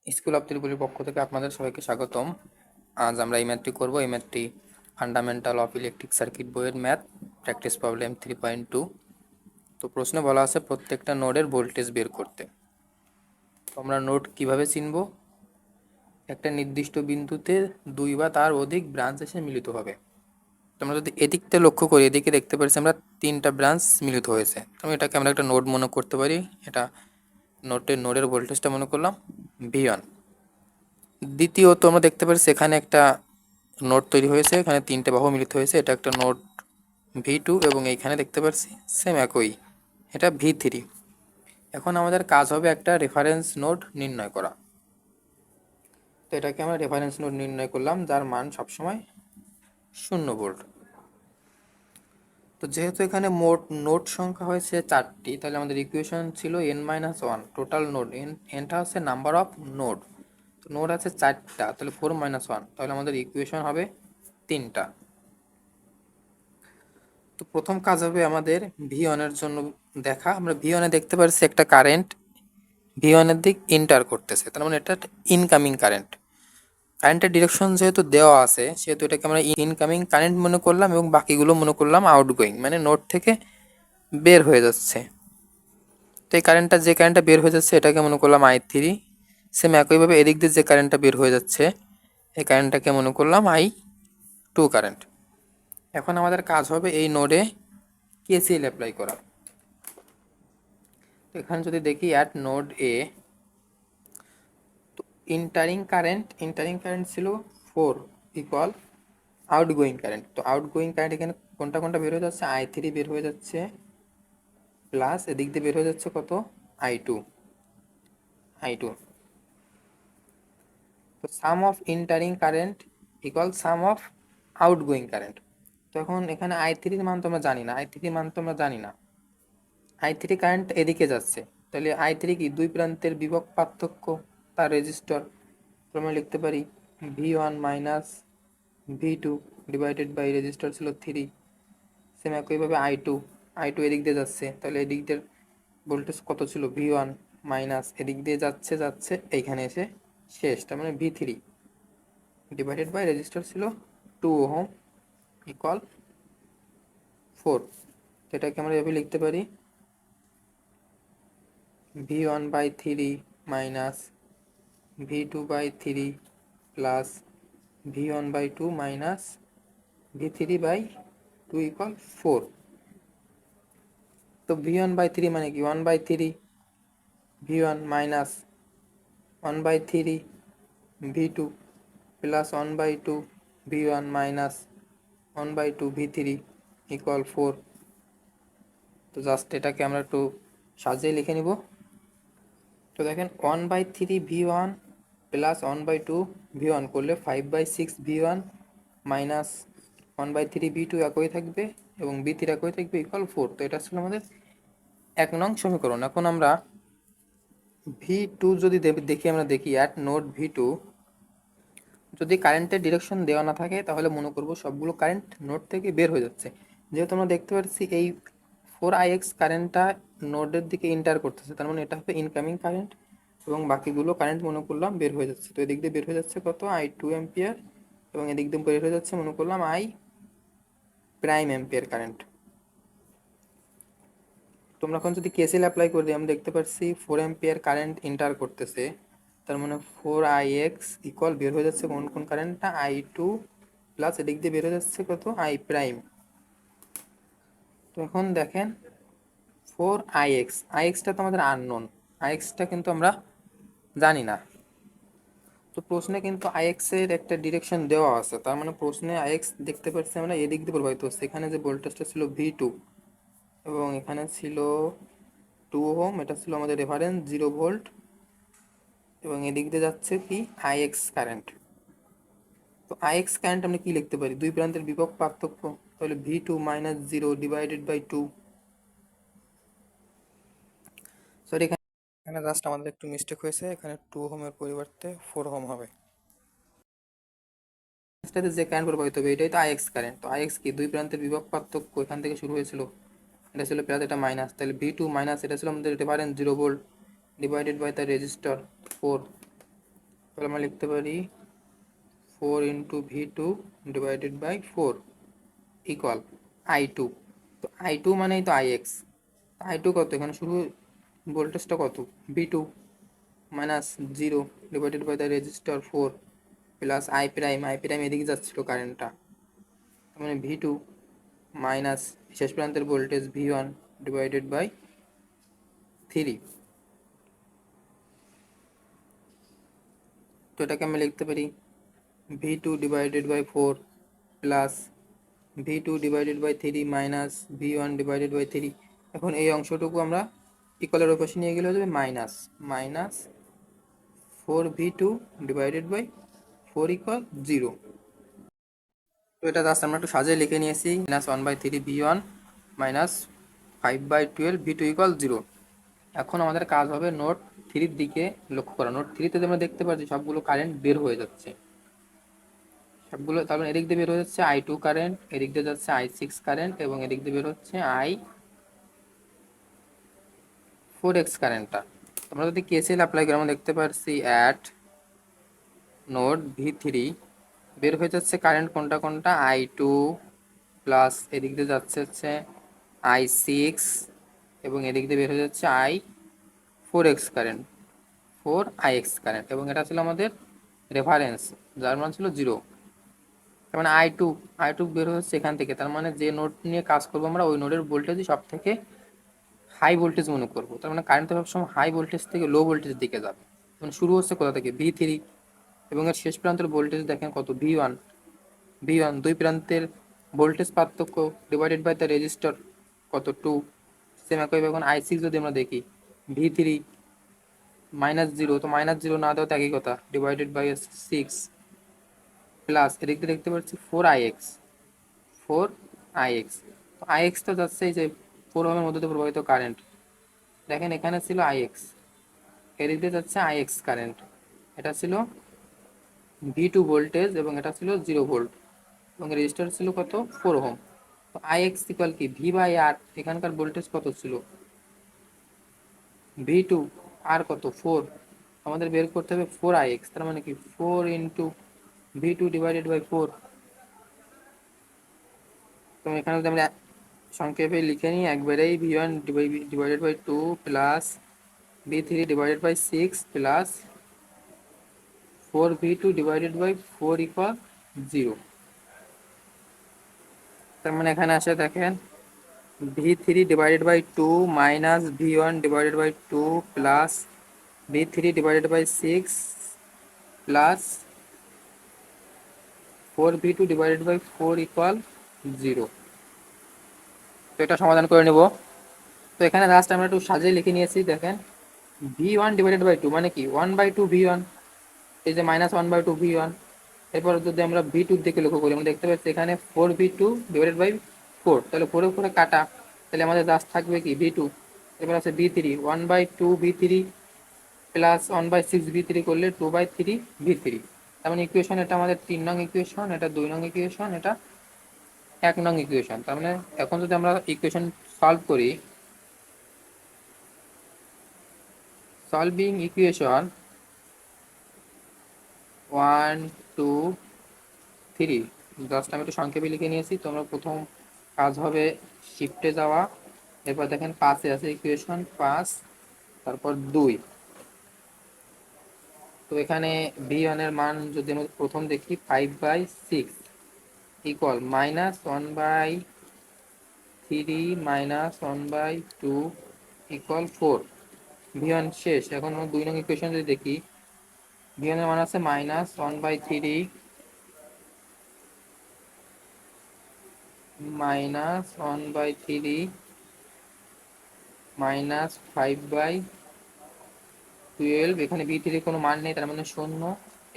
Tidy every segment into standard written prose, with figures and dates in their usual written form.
School of ত্রিপুলির পক্ষ থেকে আপনাদের সবাইকে স্বাগতম। আজ আমরা এই ম্যাথটি করব। এই ম্যাথটি ফান্ডামেন্টাল অফ ইলেকট্রিক সার্কিট বইয়ের ম্যাথ, প্র্যাকটিস প্রবলেম 3.2। তো প্রশ্নে বলা আছে প্রত্যেকটা নোডের ভোল্টেজ বের করতে। তো আমরা নোড কিভাবে চিনব? একটা নির্দিষ্ট বিন্দুতে দুই বা তার অধিক ব্রাঞ্চ এসে মিলিত হবে। তো আমরা যদি এদিকটা লক্ষ্য করি, এদিকে দেখতে পাচ্ছি আমরা তিনটা ব্রাঞ্চ মিলিত হয়েছে। তো এটাকে আমরা একটা নোড মনে করতে পারি। এটা নোডের ভোল্টেজটা মনে করলাম V1। দ্বিতীয়ত আমরা দেখতে পাচ্ছি এখানে একটা নোড তৈরি হয়েছে, এখানে তিনটে বাহু মিলিত হয়েছে, এটা একটা নোড V2 এবং এইখানে দেখতে পাচ্ছি সেম একই, এটা V3। এখন আমাদের কাজ হবে একটা রেফারেন্স নোড নির্ণয় করা। তো এটাকে আমরা রেফারেন্স নোড নির্ণয় করলাম, যার মান সবসময় 0 ভোল্ট। তো যেহেতু এখানে মোট নোড সংখ্যা হয়েছে 4টি, তাহলে আমাদের ইকুয়েশন ছিল n-1 টোটাল নোড। এনটা হচ্ছে নাম্বার অফ নোড। তো নোড আছে 4টা, তাহলে 4-1, তাহলে আমাদের ইকুয়েশন হবে 3টা। তো প্রথম কাজ হবে আমাদের V1 এর জন্য দেখা। আমরা V1 এ দেখতে পাচ্ছি একটা কারেন্ট V1 এর দিক ইন্টার করতেছে, তার মানে এটা ইনকামিং কারেন্ট। কারেন্টের ডিরেকশন যেহেতু দেওয়া আছে, সেহেতু এটাকে আমরা ইনকামিং কারেন্ট মনে করলাম এবং বাকিগুলো মনে করলাম আউটগোয়িং, মানে নোড থেকে বের হয়ে যাচ্ছে। তো এই কারেন্টটা, যে কারেন্টটা বের হয়ে যাচ্ছে, এটাকে মনে করলাম I3। সেম একইভাবে এদিক দিয়ে যে কারেন্টটা বের হয়ে যাচ্ছে, এই কারেন্টটাকে মনে করলাম I2 কারেন্ট। এখন আমাদের কাজ হবে এই নোডে KCL অ্যাপ্লাই করা। তো এখানে যদি দেখি অ্যাট নোড এ, তো ইন্টারিং কারেন্ট ছিল 4 ইকুয়াল আউটগোয়িং কারেন্ট। তো আউটগোয়িং কারেন্ট এখানে কোনটা কোনটা বের হয়ে যাচ্ছে, I3 বের হয়ে যাচ্ছে, প্লাস এদিক দিয়ে বের হয়ে যাচ্ছে কত, I2। তো sum of entering current equal sum of outgoing current. তো এখন এখানে I3 মান তো আমরা জানি না, I3 কারেন্ট এদিকে যাচ্ছে, তাহলে I3 কি দুই প্রান্তের বিভব পার্থক্য তার রেজিস্টর। আমরা লিখতে পারি V1 minus V2 divided by resistor ছিল 3। সেম একইভাবে I2 এদিক দিয়ে যাচ্ছে, তাহলে এদিক দিয়ে ভোল্টেজ কত ছিল, V1 মাইনাস এদিক দিয়ে যাচ্ছে যাচ্ছে এইখানে এসে শেষ, তার মানে V3 ডিভাইডেড বাই রেজিস্টর ছিল 2 ওহম ইকুয়াল 4। তো এটাকে আমরা এভাবে লিখতে পারি V1/3 minus V2/3 plus V1/2 minus V3/2 equal 4। তো V1/3 মানে কি 1/3 V1 minus 1/3 V2 plus 1/2 V1 minus 1/2 V3 equal 4। তো জাস্ট এটাকে আমরা একটু সাজিয়ে লিখে নিব। তো দেখেন 1/3 V1 প্লাস 1/2 V1 করলে 5/6 V1 মাইনাস 1/3 V2 একই থাকবে এবং V3 একই থাকবে ইকুয়াল 4। তো এটা ছিল আমাদের 1 নং সমীকরণ। এখন আমরা V2 যদি দেখি, আমরা দেখি অ্যাট নোড V2 যদি কারেন্টের ডিরেকশন দেওয়া না থাকে, তাহলে মনে করব সবগুলো কারেন্ট নোড থেকে বের হয়ে যাচ্ছে। যেহেতু আমরা দেখতে পাচ্ছি এই 4Ix কারেন্টটা নোডের দিকে ইন্টার করতেছে, তার মানে এটা হবে ইনকামিং কারেন্ট এবং বাকিগুলো কারেন্ট মনে করলাম বের হয়ে যাচ্ছে। তো এদিক দিয়ে বের হয়ে যাচ্ছে কত, I2 অ্যাম্পিয়ার এবং এদিক দিয়ে বের হয়ে যাচ্ছে মনে করলাম I' অ্যাম্পিয়ার কারেন্ট। তোমরা এখন যদি কেসিএল অ্যাপ্লাই করে দিই, আমরা দেখতে পাচ্ছি 4 অ্যাম্পিয়ার কারেন্ট ইন্টার করতেছে, তার মানে 4Ix ইকুয়াল বের হয়ে যাচ্ছে কোন কোন কারেন্টটা, I2 প্লাস এদিক দিয়ে বের হয়ে যাচ্ছে কত, I'। তো এখন দেখেন 4Ixটা তো আমাদের আননোন, Ixটা কিন্তু আমরা জানি না। তো প্রশ্নে কিন্তু Ix এর একটা ডিরেকশন দেওয়া আছে, তার মানে প্রশ্নে Ix দেখতে পাচ্ছি আমরা এদিক দিয়ে প্রবাহিত হচ্ছে। এখানে যে ভোল্টেজটা ছিল V2 এবং এখানে ছিল 2 ওহম, এটা ছিল আমাদের রেফারেন্স 0 ভোল্ট এবং এদিক দিয়ে যাচ্ছে কি Ix কারেন্ট। তো Ix কারেন্ট আমরা কি লিখতে পারি, দুই প্রান্তের বিভব পার্থক্য, তাহলে V2 minus 0 divided by 2। Sorry, এখানে জাস্ট আমাদের একটু মিস্টেক হয়েছে, এখানে 2 ওহমের পরিবর্তে 4 ওহম হবে। এটাতে যে কারেন্ট প্রবাহিত হবে এটাই তো Ix কারেন্ট। তো Ix কি দুই প্রান্তের বিভব পার্থক্য, এখান থেকে শুরু হয়েছিল, এটা ছিল প্লাস এটা মাইনাস, তাহলে V2 মাইনাস এটা ছিল আমাদের রেফারেন্স 0 ভোল্ট ডিভাইডেড বাই তার রেজিস্টার 4। তাহলে আমরা লিখতে পারি 4 into V2 divided by 4 equal I2। তো I2 মানেই তো IX। I2 কত, এখানে শুরু ভোল্টেজটা কত, V2 minus 0 divided by the resistor 4 plus I prime এদিকে যাচ্ছিল কারেন্টটা, তার মানে V2 মাইনাস শেষ প্রান্তের ভোল্টেজ V1 ডিভাইডেড বাই 3। তো এটাকে আমি লিখতে পারি V2 divided by 4 plus V2 divided by 3 minus V1 divided by 3। এখন এই অংশটুকু আমরা ইকুয়ালের ওপাশে নিয়ে গেলে হয়ে যাবে minus 4V2 divided by 4 equal 0। তো এটা জাস্ট আমরা একটু সাজিয়ে লিখে নিয়েছি, -1/3 V1 মাইনাস 5/12 V2 ইকুয়াল 0। এখন আমাদের কাজ হবে নোট 3-র দিকে লক্ষ্য করা। নোট 3-তে আমরা দেখতে পাচ্ছি সবগুলো কারেন্ট বের হয়ে যাচ্ছে, সবগুলো। তারপর এদিক দিয়ে বের হয়ে যাচ্ছে I2 কারেন্ট, এদিক দিয়ে যাচ্ছে I6 কারেন্ট, এবং এদিক দিয়ে বের হচ্ছে I4X কারেন্টটা। আমরা যদি KCL অ্যাপ্লাই করি আমরা দেখতে পাচ্ছি অ্যাট নোড V3 বের হয়ে যাচ্ছে কারেন্ট কোনটা কোনটা, I2 প্লাস এদিক দিয়ে যাচ্ছে হচ্ছে I6, এবং এদিক দিয়ে বের হয়ে যাচ্ছে I4X কারেন্ট, 4IX কারেন্ট, এবং এটা ছিল আমাদের রেফারেন্স যার মান ছিল 0। তার মানে I2 বের হচ্ছে এখান থেকে, তার মানে যে নোড নিয়ে কাজ করবো আমরা ওই নোডের ভোল্টেজই সব থেকে হাই ভোল্টেজ মনে করবো। তার মানে কারেন্ট সবসময় হাই ভোল্টেজ থেকে লো ভোল্টেজের দিকে যাবে। মানে শুরু হচ্ছে কোথা থেকে, V3, এবং এর শেষ প্রান্তের ভোল্টেজ দেখেন কত, V1। দুই প্রান্তের ভোল্টেজ পার্থক্য ডিভাইডেড বাই দ্য রেজিস্টার কত, 2। সেম একইভাবে এখন I6 যদি আমরা দেখি, V3 -0, তো -0 না দেওয়া তো একই কথা, ডিভাইডেড বাই 6 প্লাস এদিক দিয়ে দেখতে পাচ্ছি 4IX। তো IX তো যাচ্ছে এই যে 4 ওহমের মধ্যে দিয়ে প্রবাহিত কারেন্ট, দেখেন এখানে ছিল IX, এদিক দিয়ে যাচ্ছে IX কারেন্ট, এটা ছিল V2 ভোল্টেজ এবং এটা ছিল 0 ভোল্ট, এবং রেজিস্টার ছিল কত, 4 ওহম। তো IX ইকুয়াল কি, V/R, এখানকার ভোল্টেজ কত ছিল V2, আর কত 4, আমাদের বের করতে হবে 4IX, তার মানে কি 4 ইন্টু V2 ডিভাইডেড বাই 4। তো এখানে যদি আমরা সংক্ষেপে লিখে নিই একবারেই, V1 divided by 2 plus V3 divided by 6 plus 4V2 divided by 4 equal 0। তার মানে এখানে আসে দেখেন V3 divided by 2 minus V1 divided by 2 plus V3 divided by 6 plus 4V2 divided by 4 equal 0। তো এটা সমাধান করে নেব। তো এখানে লাস্ট আমরা একটু সাজিয়ে লিখে নিয়েছি, দেখেন V1 ডিভাইডেড বাই 2 মানে কি 1/2 V1, এই যে -1/2 V1। এরপর যদি আমরা V2 দিকে লক্ষ্য করি আমরা দেখতে পাচ্ছি এখানে 4V2 ডিভাইডেড বাই 4, তাহলে 4 এর উপরে কাটা, তাহলে আমাদের জাস্ট থাকবে কি V2। এরপর আছে V3, 1/2 V3 প্লাস 1/6 V3 করলে 2/3 V3। তার মানে ইকুয়েশন এটা আমাদের 3 নং ইকুয়েশন, এটা 2 নং ইকুয়েশন, এটা 1 নং ইকুয়েশন। তার মানে এখন যদি আমরা ইকুয়েশন সলভ করি, সলভিং ইকুয়েশন 1 2 3, জাস্ট আমি একটু সংক্ষেপে লিখে নিয়েছি। তোমরা প্রথম কাজ হবে শিফটে যাওয়া, এরপর দেখেন 5-এ আছে ইকুয়েশন 5, তারপর 2। তো এখানে V1 এর মান যদি আমরা প্রথম দেখি 5/6 ইকুয়াল -1/3 -1/2 ইকুয়াল 4। V1 শেষ। এখন আমরা 2 নং ইকুয়েশন যদি দেখি, V1 এর মান আছে -1/3 -1/3 -5/12, এখানে V3 কোনো মান নেই, তার মানে 0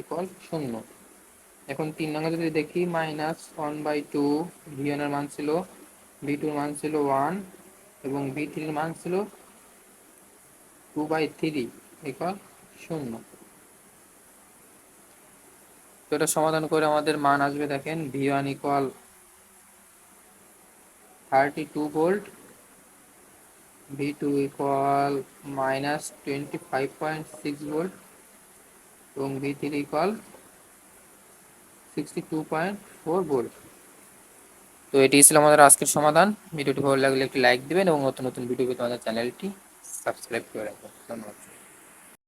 ইকুয়াল 0। এখন 3 নঙ্গে যদি দেখি -1/2, V1 এর মান ছিল, V2 এর মান ছিল 1, এবং V3 এর মান ছিল 2/3 ইকুয়াল 0। তো এটা সমাধান করে আমাদের মান আসবে, দেখেন V1 equal 32 volt, V2 equal -25.6 volt. তো এবং V3 ইকুয়াল 62.4 ভোল্ট। তো এটি ছিল আমাদের আজকের সমাধান। ভিডিওটি ভালো লাগলে একটি লাইক দিবেন এবং নতুন নতুন ভিডিও পেতে আমাদের চ্যানেলটি সাবস্ক্রাইব করে রাখবেন। ধন্যবাদ।